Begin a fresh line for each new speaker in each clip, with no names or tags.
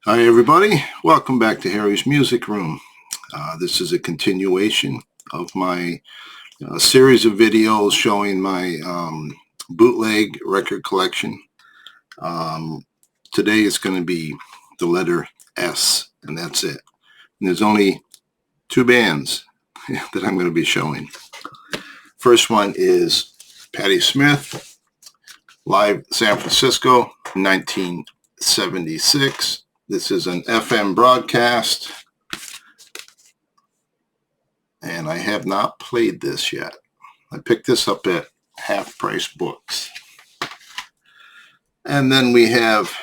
Hi everybody, welcome back to Harry's Music Room. This is a continuation of my series of videos showing my bootleg record collection. Today is going to be the letter S, and that's it. And there's only two bands that I'm going to be showing. First one is Patti Smith, live San Francisco, 1976. This is an FM broadcast, and I have not played this yet. I picked this up at Half Price Books. And then we have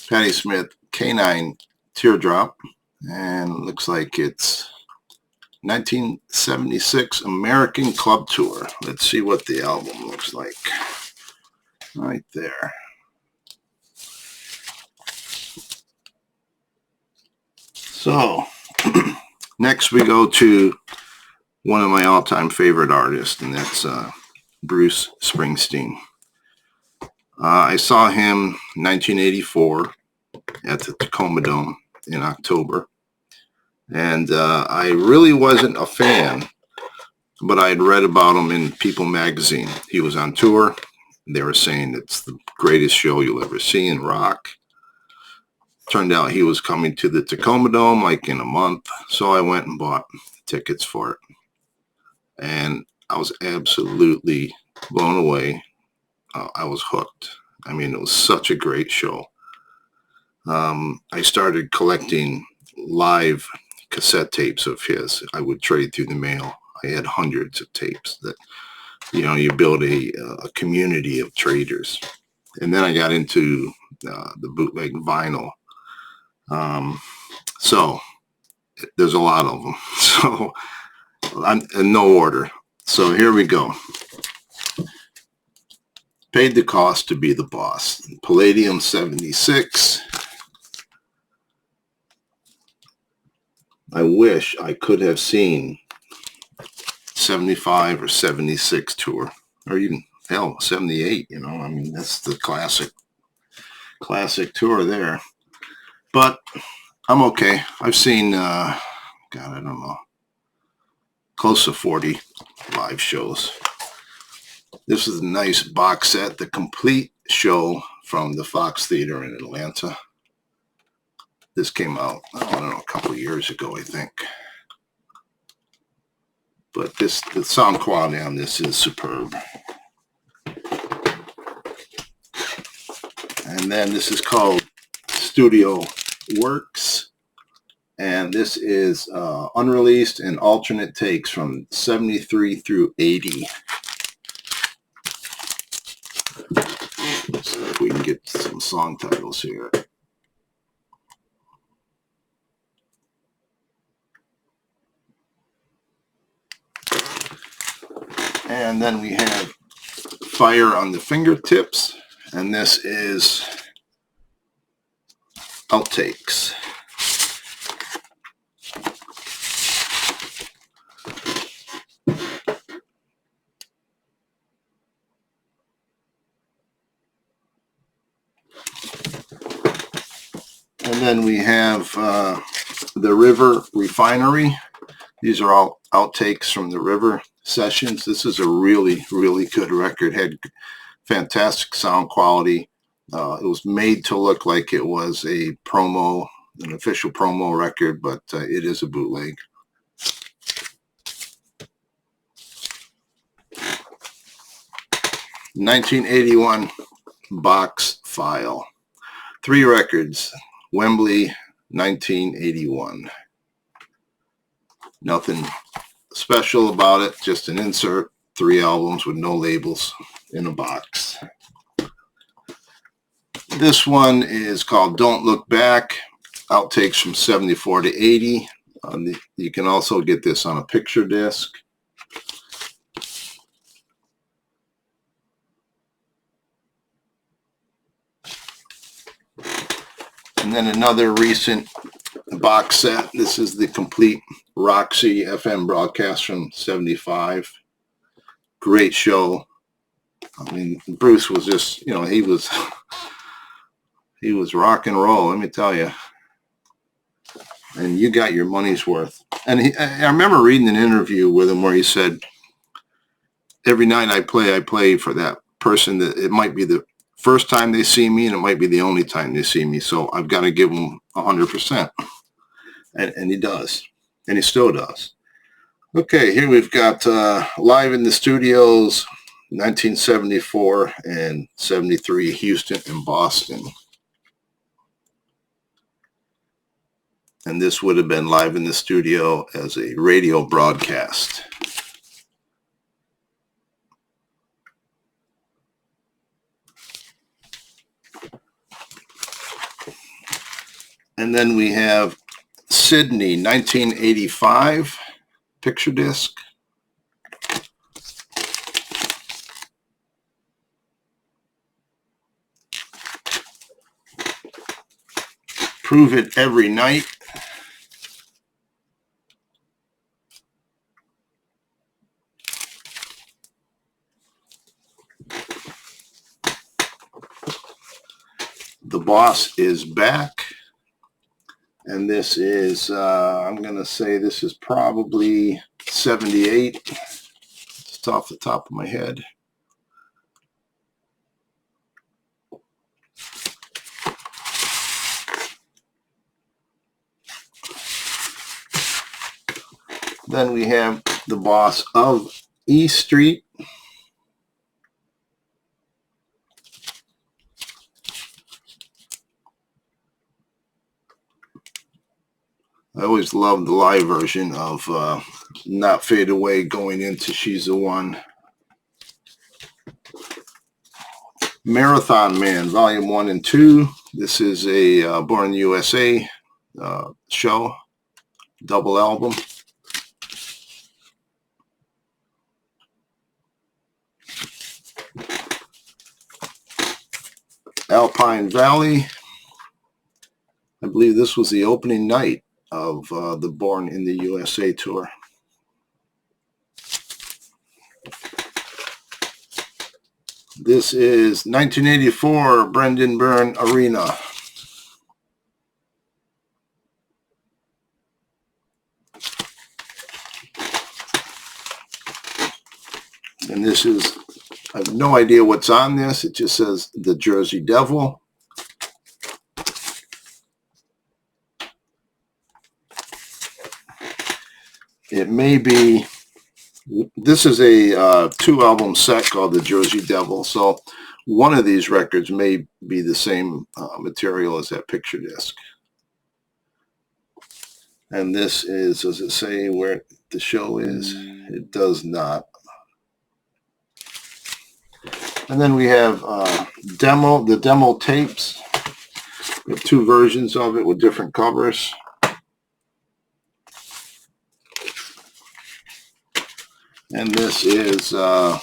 Patti Smith, Canine Teardrop, and it looks like it's 1976 American Club Tour. Let's see what the album looks like. Right there. So, next we go to one of my all-time favorite artists, and that's Bruce Springsteen. I saw him 1984 at the Tacoma Dome in October, and I really wasn't a fan, but I had read about him in People magazine. He was on tour. They were saying it's the greatest show you'll ever see in rock. Turned out he was coming to the Tacoma Dome like in a month, so I went and bought tickets for it. And I was absolutely blown away. I was hooked. I mean, it was such a great show. I started collecting live cassette tapes of his. I would trade through the mail. I had hundreds of tapes that, you build a community of traders. And then I got into the bootleg vinyl. So there's a lot of them. So I'm in no order. So here we go. Paid the cost to be the boss. Palladium 76. I wish I could have seen 75 or 76 tour, or even hell 78. I mean, that's the classic tour there. But I'm okay. I've seen, I don't know, close to 40 live shows. This is a nice box set, the complete show from the Fox Theater in Atlanta. This came out, I don't know, a couple of years ago, I think. But the sound quality on this is superb. And then this is called Studio Works, and this is unreleased and alternate takes from 73 through 80. Let's see if we can get some song titles here. And then we have Fire on the Fingertips, and this is outtakes. And then we have the River Refinery. These are all outtakes from the River sessions. This is a really, really good record. Had fantastic sound quality. It was made to look like it was a promo, an official promo record, but it is a bootleg. '81 box file. 3 records. Wembley, 1981. Nothing special about it, just an insert. 3 albums with no labels in a box. This one is called Don't Look Back, outtakes from 74 to 80. You can also get this on a picture disc. And then another recent box set. This is the complete Roxy FM broadcast from 75. Great show. I mean, Bruce was just, he was He was rock and roll, let me tell you. And you got your money's worth. And I remember reading an interview with him where he said, every night I play for that person that it might be the first time they see me and it might be the only time they see me. So I've got to give them 100%. And he does. And he still does. Okay, here we've got live in the studios, 1974 and 73, Houston and Boston. And this would have been live in the studio as a radio broadcast. And then we have Sydney, 1985, picture disc. Prove It Every Night. The Boss Is Back. And this is, I'm going to say this is probably 78. Just off the top of my head. Then we have The Boss of E Street. I always loved the live version of Not Fade Away going into She's the One. Marathon Man, Volume 1 and 2. This is a Born in the USA show, double album. Alpine Valley. I believe this was the opening night of the Born in the USA tour. This is 1984 Brendan Byrne Arena. And this is, I have no idea what's on this. It just says The Jersey Devil. It may be, this is a 2-album set called The Jersey Devil. So one of these records may be the same material as that picture disc. And this is, does it say where the show is? It does not. And then we have the demo tapes. We have 2 versions of it with different covers. And this is the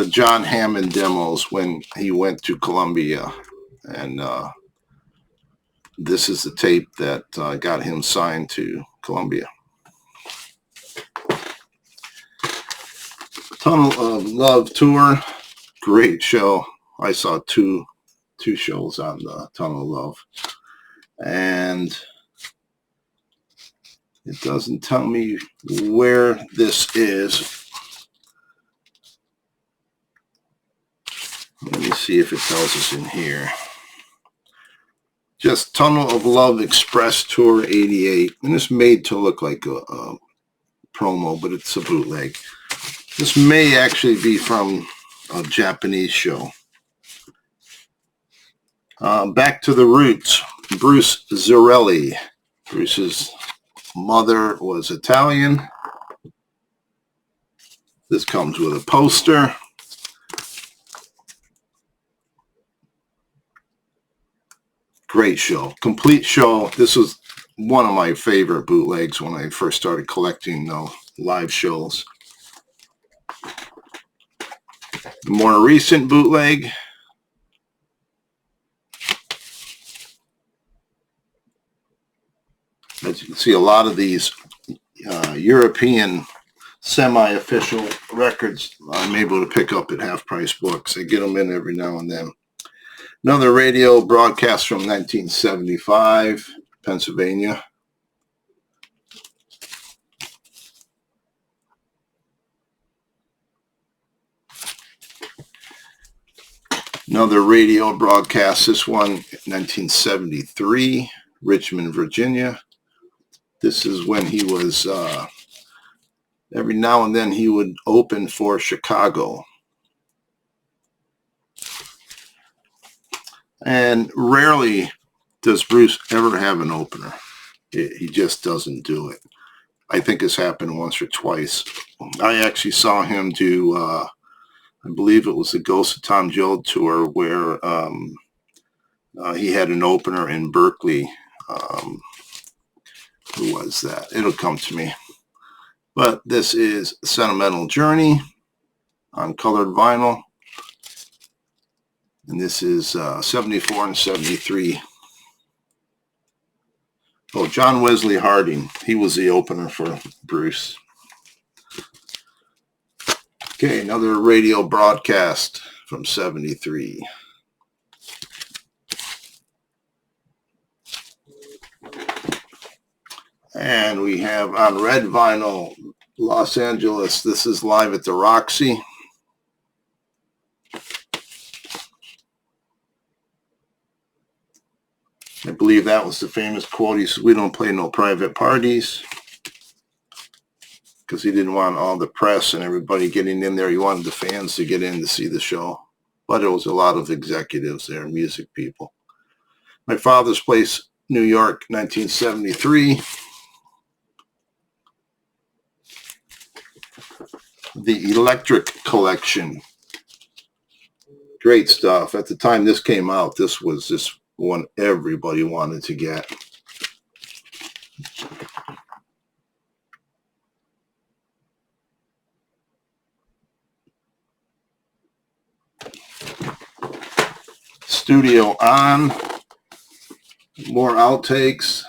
John Hammond demos when he went to Columbia. And this is the tape that got him signed to Columbia. Tunnel of Love tour, great show. I saw two shows on the Tunnel of Love, and it doesn't tell me where this is. Let me see if it tells us in here. Just Tunnel of Love Express Tour 88, and it's made to look like a promo, but it's a bootleg. This may actually be from a Japanese show. Back to the Roots, Bruce Zarelli. Bruce's mother was Italian. This comes with a poster. Great show, complete show. This was one of my favorite bootlegs when I first started collecting live shows. The more recent bootleg, as you can see, a lot of these European semi-official records I'm able to pick up at half-price books. I get them in every now and then. Another radio broadcast from 1975, Pennsylvania. Another radio broadcast, this one 1973, Richmond, Virginia. This is when he was, every now and then he would open for Chicago. And rarely does Bruce ever have an opener. He just doesn't do it. I think it's happened once or twice. I actually saw him do, I believe it was the Ghost of Tom Joad tour, where he had an opener in Berkeley. Who was that? It'll come to me. But this is Sentimental Journey on colored vinyl. And this is 74 and 73. Oh, John Wesley Harding. He was the opener for Bruce. Okay, another radio broadcast from 73. And we have on red vinyl, Los Angeles. This is live at the Roxy. I believe that was the famous quote. He said, "We don't play no private parties," because he didn't want all the press and everybody getting in there. He wanted the fans to get in to see the show. But there was a lot of executives there, music people. My Father's Place, New York, 1973. The Electric Collection. Great stuff. At the time this came out, this was just one everybody wanted to get. Studio On. More outtakes.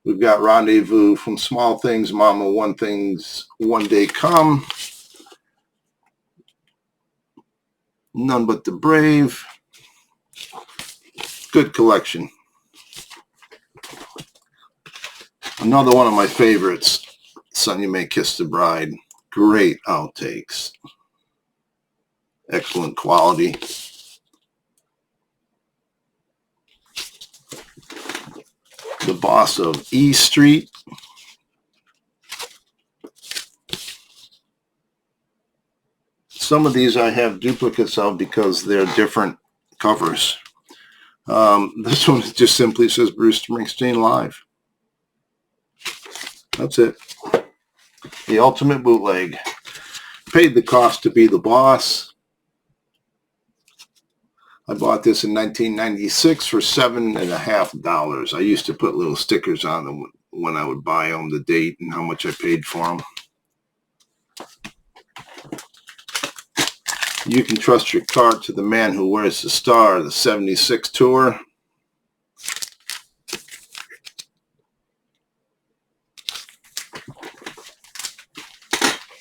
We've got Rendezvous, From Small Things, Mama, One Things, One Day Come. None But the Brave. Good collection. Another one of my favorites, Son You May Kiss the Bride. Great outtakes. Excellent quality. The Boss of E Street. Some of these I have duplicates of because they're different covers. This one just simply says Bruce Springsteen Live. That's it. The ultimate bootleg. Paid the cost to be the boss. I bought this in 1996 for $7.50. I used to put little stickers on them when I would buy them, the date and how much I paid for them. You Can Trust Your Car to the Man Who Wears the Star, the 76 tour.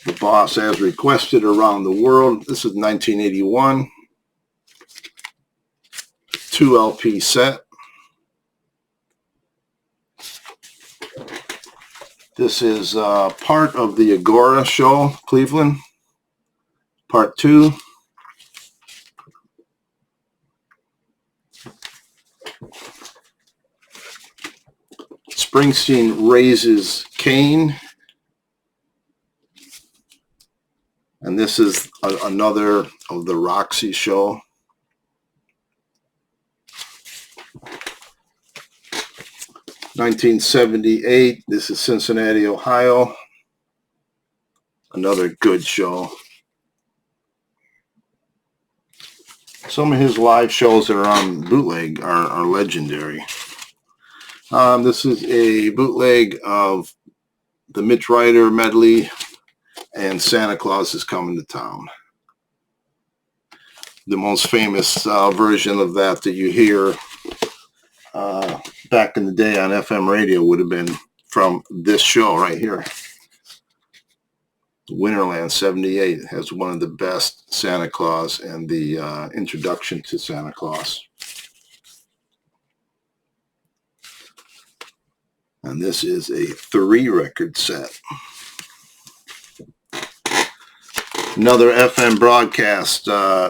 The Boss As Requested Around the World. This is 1981. 2 LP set. This is part of the Agora show, Cleveland. Part 2. Springsteen Raises Cain. And this is another of the Roxy show. $1978. This is Cincinnati, Ohio. Another good show. Some of his live shows that are on Bootleg are legendary. This is a bootleg of the Mitch Ryder medley and Santa Claus Is Coming to Town. The most famous version of that you hear back in the day on FM radio would have been from this show right here. Winterland 78 has one of the best Santa Claus and the introduction to Santa Claus. And this is a 3-record set. Another FM broadcast.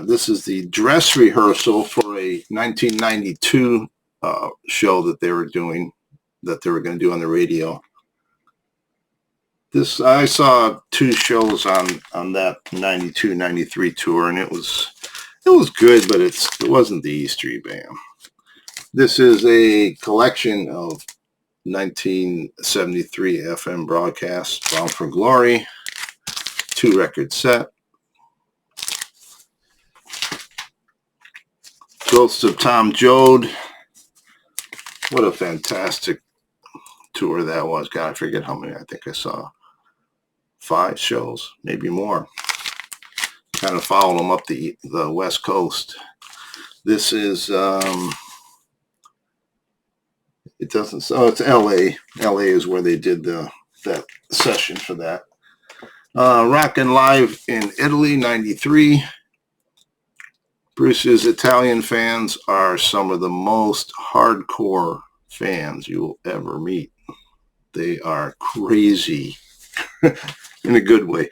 This is the dress rehearsal for a 1992 show that they were doing, that they were going to do on the radio. This, I saw 2 shows on that 92-93 tour, and it was good, but it wasn't the E Street Band. This is a collection of 1973 FM broadcasts, Bound for Glory, 2-record set. Ghosts of Tom Joad. What a fantastic tour that was. God, I forget how many. I think I saw 5 shows, maybe more. Kind of followed them up the West Coast. This is, it doesn't, oh, it's LA. LA is where they did that session for that. Rockin' Live in Italy, 93. Bruce's Italian fans are some of the most hardcore fans you will ever meet. They are crazy in a good way.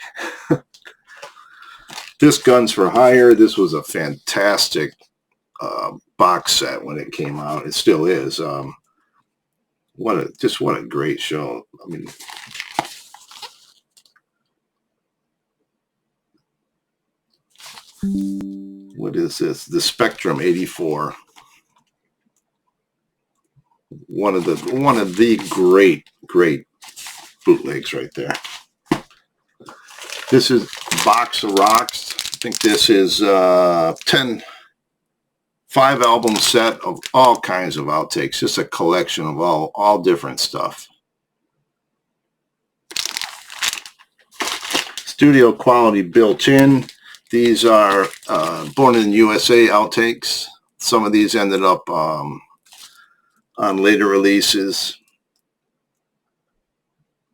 This Guns for Hire, this was a fantastic box set when it came out. It still is. What a great show. I mean, what is this? The Spectrum 84. One of the great bootlegs right there. This is Box of Rocks. I think this is 5-album set of all kinds of outtakes. Just a collection of all different stuff. Studio quality built in. These are Born in the USA outtakes. Some of these ended up on later releases.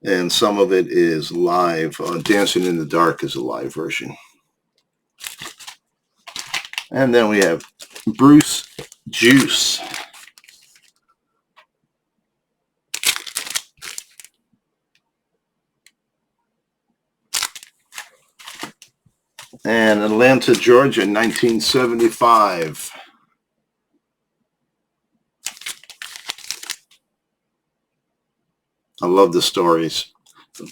And some of it is live. Dancing in the Dark is a live version. And then we have Bruce Juice. And Atlanta, Georgia, 1975. I love the stories.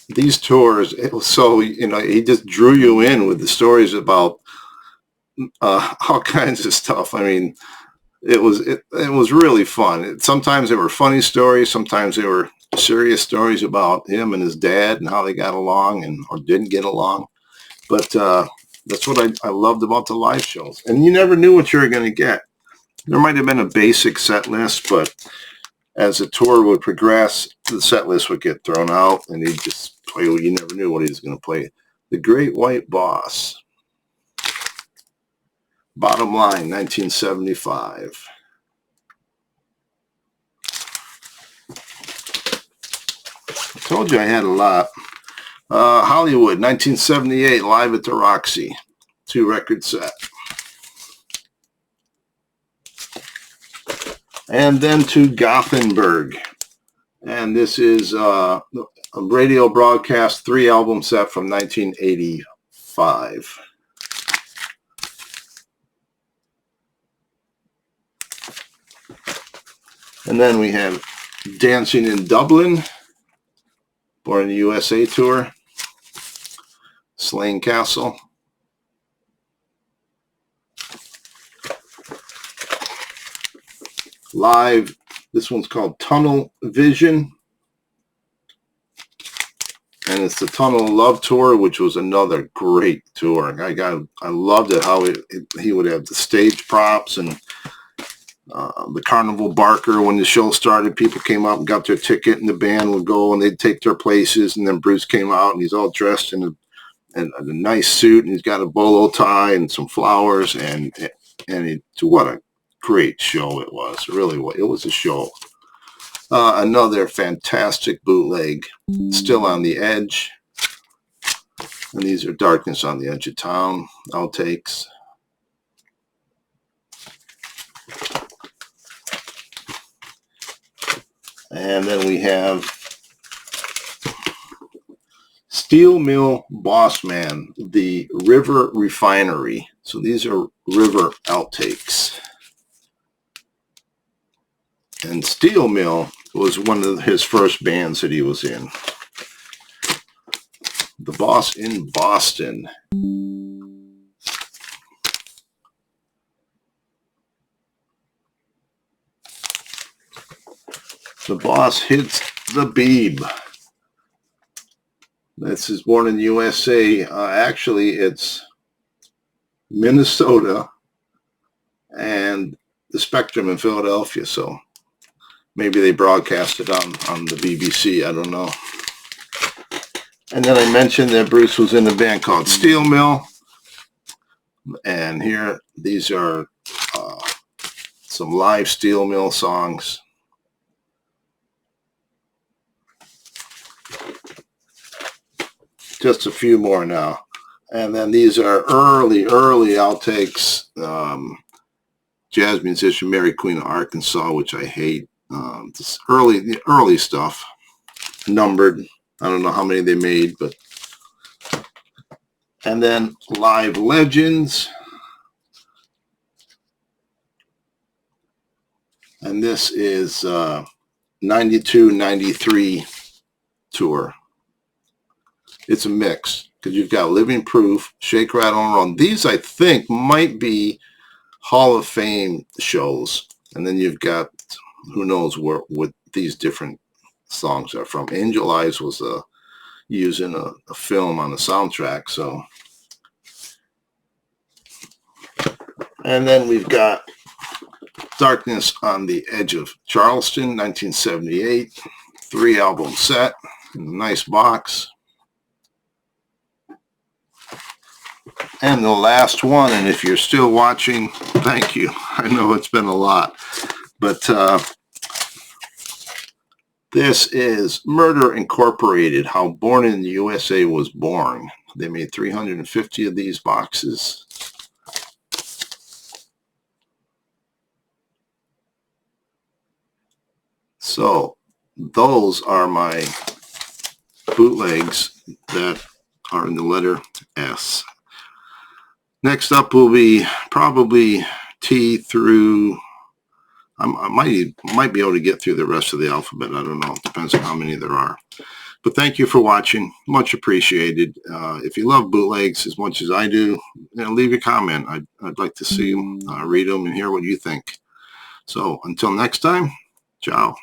These tours, it was so, he just drew you in with the stories about all kinds of stuff. I mean, it was really fun. Sometimes they were funny stories. Sometimes they were serious stories about him and his dad and how they got along or didn't get along. But that's what I loved about the live shows. And you never knew what you were going to get. There might have been a basic set list, but as the tour would progress, the set list would get thrown out, and he'd just play. You never knew what he was going to play. The Great White Boss. Bottom Line, 1975. I told you I had a lot. Hollywood, 1978, Live at the Roxy. 2-record set. And then to Gothenburg. And this is a radio broadcast 3-album set from 1985. And then we have Dancing in Dublin, Born in the USA tour, Slane Castle. Live, this one's called Tunnel Vision. And it's the Tunnel of Love tour, which was another great tour. I loved it how he would have the stage props and the Carnival Barker. When the show started, people came up and got their ticket, and the band would go and they'd take their places. And then Bruce came out, and he's all dressed in a nice suit, and he's got a bolo tie and some flowers, and what a great show it was. Really, it was a show. Another fantastic bootleg, Still on the Edge. And these are Darkness on the Edge of Town outtakes. And then we have Steel Mill Boss Man, the River Refinery. So these are River outtakes. And Steel Mill was one of his first bands that he was in. The Boss in Boston. The Boss hits the beeb. This is born in the USA. Actually, it's Minnesota and the Spectrum in Philadelphia. So maybe they broadcast it on the BBC. I don't know. And then I mentioned that Bruce was in a band called Steel Mill. And here, these are some live Steel Mill songs. Just a few more now. And then these are early outtakes. Jazz musician Mary Queen of Arkansas, which I hate. This early stuff. Numbered. I don't know how many they made, but. And then Live Legends. And this is 92-93 tour. It's a mix because you've got Living Proof, Shake, Rattle, and Roll. These, I think, might be Hall of Fame shows. And then you've got, who knows what these different songs are from. Angel Eyes was using a film on the soundtrack. So, and then we've got Darkness on the Edge of Charleston, 1978. 3-album set in a nice box. And the last one, and if you're still watching, thank you. I know it's been a lot. But this is Murder Incorporated, How Born in the USA Was Born. They made 350 of these boxes. So those are my bootlegs that are in the letter S. Next up will be probably T through, I might be able to get through the rest of the alphabet. I don't know. It depends on how many there are. But thank you for watching. Much appreciated. If you love bootlegs as much as I do, leave a comment. I'd like to see them, read them, and hear what you think. So until next time, ciao.